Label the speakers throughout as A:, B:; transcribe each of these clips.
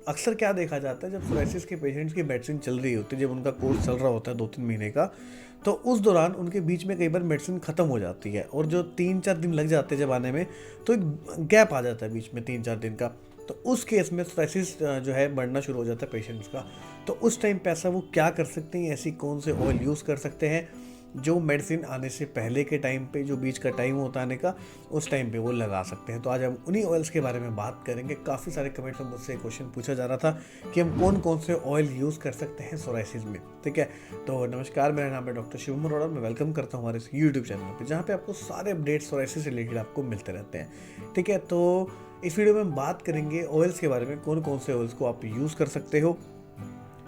A: अक्सर क्या देखा जाता है, जब सोराइसिस के पेशेंट्स की मेडिसिन चल रही होती है, जब उनका कोर्स चल रहा होता है 2-3 महीने का, तो उस दौरान उनके बीच में कई बार मेडिसिन ख़त्म हो जाती है और जो 3-4 दिन लग जाते हैं जब आने में, तो एक गैप आ जाता है बीच में 3-4 दिन का। तो उस केस में सोराइसिस जो है बढ़ना शुरू हो जाता है पेशेंट्स का। तो उस टाइम पे ऐसा वो क्या कर सकते हैं, ऐसी कौन से ऑयल यूज़ कर सकते हैं जो मेडिसिन आने से पहले के टाइम पे, जो बीच का टाइम होता है आने का, उस टाइम पे वो लगा सकते हैं। तो आज हम उन्हीं ऑयल्स के बारे में बात करेंगे। काफ़ी सारे कमेंट्स में मुझसे क्वेश्चन पूछा जा रहा था कि हम कौन कौन से ऑयल यूज़ कर सकते हैं सोराइसिस में। ठीक है, तो नमस्कार, मेरा नाम है डॉक्टर शिवम अरोड़ा। मैं वेलकम करता हूँ हमारे इस यूट्यूब चैनल पर, जहाँ पे आपको सारे अपडेट्स सोराइसिस से रिलेटेड आपको मिलते रहते हैं। ठीक है, तो इस वीडियो में हम बात करेंगे ऑयल्स के बारे में, कौन कौन से ऑयल्स को आप यूज़ कर सकते हो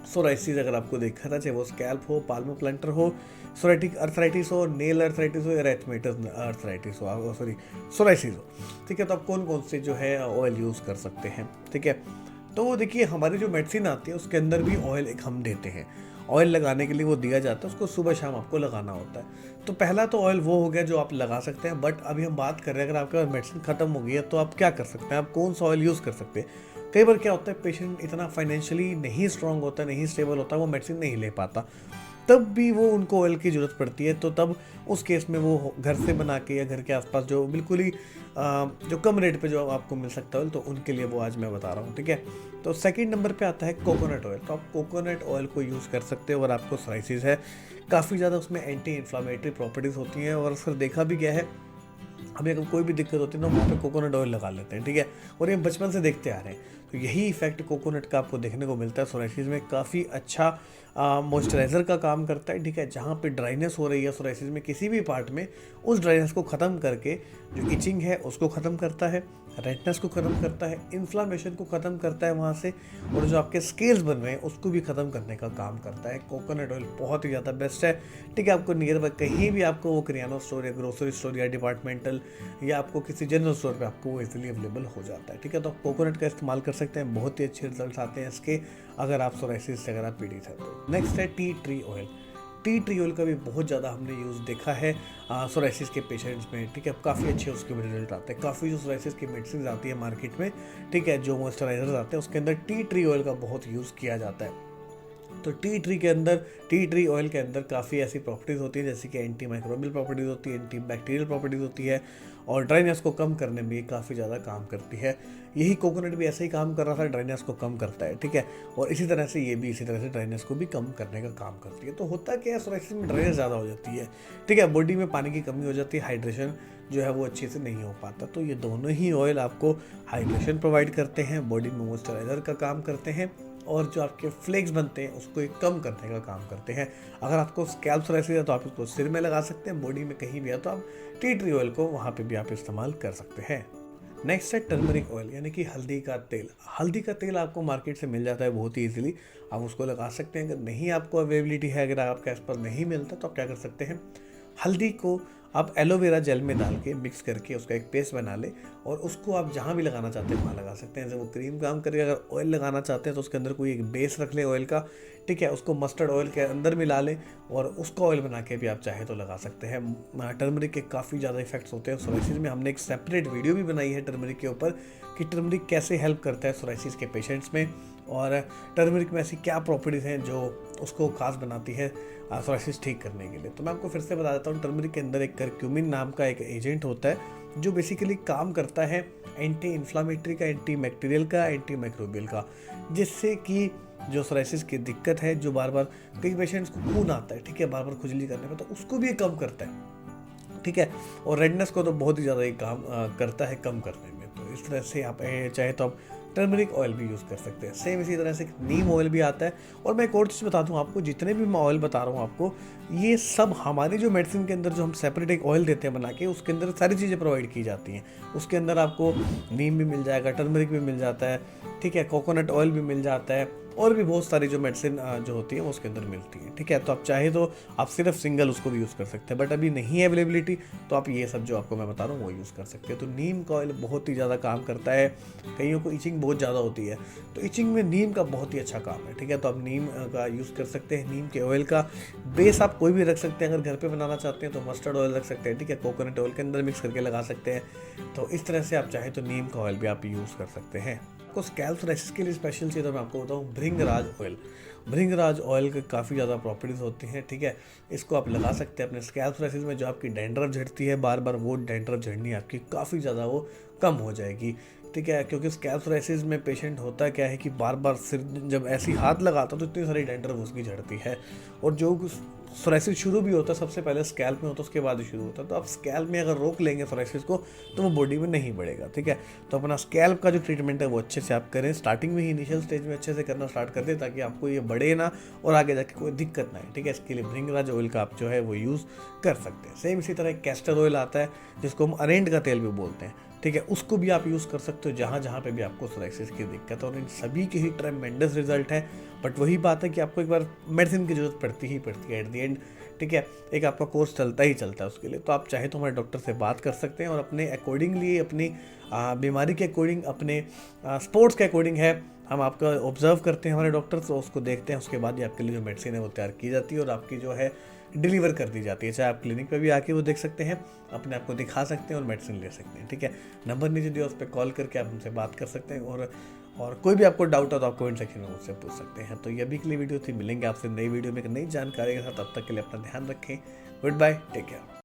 A: सोराइसिस अगर आपको देखा था, चाहे वो स्कैल्प हो, पाल्मो प्लांटर हो, सोराइटिक अर्थराइटिस हो, नेल अर्थराइटिस हो, एरेथमेटस अर्थराइटिस हो, सोराइसिस हो। ठीक है, तो आप कौन कौन से जो है ऑयल यूज़ कर सकते हैं। ठीक है, तो देखिए हमारी जो मेडिसिन आती है उसके अंदर भी ऑयल एक हम देते हैं। ऑयल लगाने के लिए वो दिया जाता है, उसको सुबह शाम आपको लगाना होता है। तो पहला तो ऑयल वो हो गया जो आप लगा सकते हैं। बट अभी हम बात कर रहे हैं, अगर आपके पास मेडिसिन ख़त्म हो गई है तो आप क्या कर सकते हैं, आप कौन सा ऑयल यूज़ कर सकते हैं। कई बार क्या होता है, पेशेंट इतना फाइनेंशियली नहीं स्ट्रांग होता, नहीं स्टेबल होता, वो मेडिसिन नहीं ले पाता, तब भी वो उनको ऑयल की ज़रूरत पड़ती है। तो तब उस केस में वो घर से बना के या घर के आसपास जो बिल्कुल ही जो कम रेट पे जो आपको मिल सकता है ऑयल, तो उनके लिए वो आज मैं बता रहा हूँ। ठीक है, तो सेकंड नंबर पे आता है कोकोनट ऑयल। तो आप कोकोनट ऑयल को यूज़ कर सकते हो। और आपको सोराइसिस है, काफ़ी ज़्यादा उसमें एंटी इन्फ्लामेटरी प्रॉपर्टीज़ होती हैं और अक्सर देखा भी गया है, हमें अगर कोई भी दिक्कत होती है ना, वहाँ पे कोकोनट ऑयल लगा लेते हैं। ठीक है, और ये बचपन से देखते आ रहे हैं। तो यही इफेक्ट कोकोनट का आपको देखने को मिलता है सोराइसिस में। काफ़ी अच्छा मॉइस्चराइज़र का काम करता है। ठीक है, जहाँ पे ड्राइनेस हो रही है सोराइसिस में किसी भी पार्ट में, उस ड्राइनेस को ख़त्म करके जो इचिंग है उसको ख़त्म करता है, रेडनेस को ख़त्म करता है, इन्फ्लामेशन को ख़त्म करता है वहाँ से, और जो आपके स्केल्स बन रहे हैं उसको भी ख़त्म करने का काम करता है। कोकोनट ऑयल बहुत ही ज़्यादा बेस्ट है। ठीक है, आपको नियर बाय कहीं भी आपको वो किराना स्टोर या ग्रोसरी स्टोर या डिपार्टमेंटल या आपको किसी जनरल स्टोर पे आपको वो इजीली अवेलेबल हो जाता है। ठीक है, तो आप कोकोनट का इस्तेमाल कर सकते हैं, बहुत ही अच्छे रिजल्ट्स आते हैं इसके, अगर आप सोराइसिस से अगर आप पीड़ित हैं तो। नेक्स्ट है tea tree oil. Tea tree oil का भी बहुत ज़्यादा हमने यूज़ देखा है सोराइसिस के पेशेंट्स में। ठीक है, काफ़ी अच्छे उसके रिजल्ट आते हैं। काफ़ी जो सोराइसिस की मेडिसिन आती है मार्केट में, ठीक है, जो मॉइस्चराइजर्स आते हैं उसके अंदर टी ट्री ऑयल का बहुत यूज़ किया जाता है। तो टी ट्री ऑयल के अंदर काफ़ी ऐसी प्रॉपर्टीज़ होती है, जैसे कि एंटी माइक्रोबियल प्रॉपर्टीज़ होती है, एंटी बैक्टीरियल प्रॉपर्टीज़ होती है, और ड्राइनेस को कम करने में काफ़ी ज़्यादा काम करती है। यही कोकोनट भी ऐसे ही काम कर रहा था, ड्राइनेस को कम करता है। ठीक है, और इसी तरह से ये भी इसी तरह से ड्राइनेस को भी कम करने का काम करती है। तो होता क्या है, सोराइसिस में ड्राइनेस ज़्यादा हो जाती है। ठीक है, बॉडी में पानी की कमी हो जाती है, हाइड्रेशन जो है वो अच्छे से नहीं हो पाता। तो ये दोनों ही ऑयल आपको हाइड्रेशन प्रोवाइड करते हैं, बॉडी में मॉइस्चराइजर का काम करते हैं, और जो आपके फ्लेक्स बनते हैं उसको एक कम करने का काम करते हैं। अगर आपको स्कैल्प सोराइसिस है तो आप इसको सिर में लगा सकते हैं, बॉडी में कहीं भी है तो आप टी ट्री ऑयल को वहाँ पे भी आप इस्तेमाल कर सकते हैं। नेक्स्ट है टर्मरिक ऑयल, यानी कि हल्दी का तेल। हल्दी का तेल आपको मार्केट से मिल जाता है बहुत ही ईजिली, आप उसको लगा सकते हैं। अगर नहीं आपको अवेलेबिलिटी है, अगर आपके आसपास नहीं मिलता, तो आप क्या कर सकते हैं, हल्दी को आप एलोवेरा जेल में डाल के मिक्स करके उसका एक पेस्ट बना लें, और उसको आप जहाँ भी लगाना चाहते हैं वहाँ लगा सकते हैं। जैसे वो क्रीम काम करेगा। अगर ऑयल लगाना चाहते हैं तो उसके अंदर कोई एक बेस रख लें ऑयल का। ठीक है, उसको मस्टर्ड ऑयल के अंदर मिला लें और उसका ऑयल बना के भी आप चाहे तो लगा सकते हैं। टर्मरिक के काफ़ी ज़्यादा इफेक्ट्स होते हैं सोराइसिस में। हमने एक सेपरेट वीडियो भी बनाई है टर्मरिक के ऊपर कि टर्मरिक कैसे हेल्प करता है सोराइसिस के पेशेंट्स में, और टर्मरिक में ऐसी क्या प्रॉपर्टीज़ हैं जो उसको खास बनाती है सोराइसिस ठीक करने के लिए। तो मैं आपको फिर से बता देता हूँ, टर्मरिक के अंदर एक करक्यूमिन नाम का एक एजेंट होता है जो बेसिकली काम करता है एंटी इन्फ्लामेटरी का, एंटी बैक्टीरियल का, एंटी माइक्रोबियल का, जिससे कि जो सोराइसिस की दिक्कत है, जो बार बार कई पेशेंट्स को खून आता है, ठीक है, बार बार खुजली करने में, तो उसको भी कम करता है। ठीक है, और रेडनेस को तो बहुत ही ज़्यादा ये काम करता है कम करने में। तो इस तरह से आप चाहे तो आप टर्मरिक ऑयल भी यूज़ कर सकते हैं। सेम इसी तरह से नीम ऑयल भी आता है। और मैं एक और चीज़ बता दूं आपको, जितने भी मैं ऑयल बता रहा हूँ आपको, ये सब हमारी जो मेडिसिन के अंदर जो हम सेपरेट एक ऑयल देते हैं बना के, उसके अंदर सारी चीज़ें प्रोवाइड की जाती हैं। उसके अंदर आपको नीम भी मिल जाएगा, टर्मरिक भी मिल जाता है, ठीक है, कोकोनट ऑयल भी मिल जाता है, और भी बहुत सारी जो मेडिसिन जो होती है वो उसके अंदर मिलती है। ठीक है, तो आप चाहे तो आप सिर्फ सिंगल उसको भी यूज़ कर सकते हैं, बट अभी नहीं है अवेलेबिलिटी, तो आप ये सब जो आपको मैं बता रहा हूँ वो यूज़ कर सकते हैं। तो नीम का ऑयल बहुत ही ज़्यादा काम करता है। कईयों को इचिंग बहुत ज़्यादा होती है, तो इचिंग में नीम का बहुत ही अच्छा काम है। ठीक है, तो आप नीम का यूज़ कर सकते हैं। नीम के ऑयल का बेस आप कोई भी रख सकते हैं। अगर घर पर बनाना चाहते हैं तो मस्टर्ड ऑयल रख सकते हैं। ठीक है, कोकोनट ऑयल के अंदर मिक्स करके लगा सकते हैं। तो इस तरह से आप चाहे तो नीम का ऑयल भी आप यूज़ कर सकते हैं। आपको स्कैल्प सोराइसिस के लिए स्पेशल चाहिए तो मैं आपको बताऊँ भृंगराज ऑयल। भृंगराज ऑयल के काफ़ी ज़्यादा प्रॉपर्टीज़ होती हैं, ठीक है। इसको आप लगा सकते हैं अपने स्कैल्प सोराइसिस में। जो आपकी डैंड्रफ झड़ती है बार बार, वो डैंड्रफ झड़नी आपकी काफ़ी ज़्यादा वो कम हो जाएगी, ठीक है। क्योंकि स्कैल्प सोराइसिस में पेशेंट होता क्या है कि बार बार सिर जब ऐसी हाथ लगाता तो इतनी सारी डैंड्रफ उसकी झड़ती है। और जो सोराइसिस शुरू भी होता है सबसे पहले स्कैल्प में होता है, उसके बाद ही शुरू होता है। तो आप स्कैल्प में अगर रोक लेंगे सोराइसिस को तो वो बॉडी में नहीं बढ़ेगा, ठीक है। तो अपना स्कैल्प का जो ट्रीटमेंट है वो अच्छे से आप करें, स्टार्टिंग में ही इनिशियल स्टेज में अच्छे से करना स्टार्ट कर दें, ताकि आपको ये बढ़े ना और आगे जाके कोई दिक्कत ना आए, ठीक है। इसके लिए भृंगराज ऑयल का आप जो है वो यूज़ कर सकते हैं। सेम इसी तरह एक कैस्टर ऑयल आता है जिसको हम अरेंड का तेल भी बोलते हैं, ठीक है। उसको भी आप यूज़ कर सकते हो जहाँ जहाँ पे भी आपको सोराइसिस की दिक्कत है, और इन सभी के ही ट्रेमेंडस रिजल्ट है। बट वही बात है कि आपको एक बार मेडिसिन की जरूरत पड़ती ही पड़ती है एट द एंड, ठीक है। एक आपका कोर्स चलता ही चलता है उसके लिए। तो आप चाहे तो हमारे डॉक्टर से बात कर सकते हैं और अपने अकॉर्डिंगली, अपनी बीमारी के अकॉर्डिंग, अपने स्पोर्ट्स के अकॉर्डिंग है, हम आपका ऑब्जर्व करते हैं हमारे डॉक्टर, तो उसको देखते हैं, उसके बाद ही आपके लिए जो मेडिसिन है वो तैयार की जाती है और आपकी जो है डिलीवर कर दी जाती है। चाहे आप क्लिनिक पे भी आके वो देख सकते हैं, अपने आप को दिखा सकते हैं और मेडिसिन ले सकते हैं, ठीक है। नंबर नीचे दिया, उस पर कॉल करके आप हमसे बात कर सकते हैं। और कोई भी आपको डाउट हो तो आप कमेंट सेक्शन में मुझसे पूछ सकते हैं। तो ये अभी के लिए वीडियो थी, मिलेंगे आपसे नई वीडियो में एक नई जानकारी के साथ। तब तक के लिए अपना ध्यान रखें। Goodbye, take care.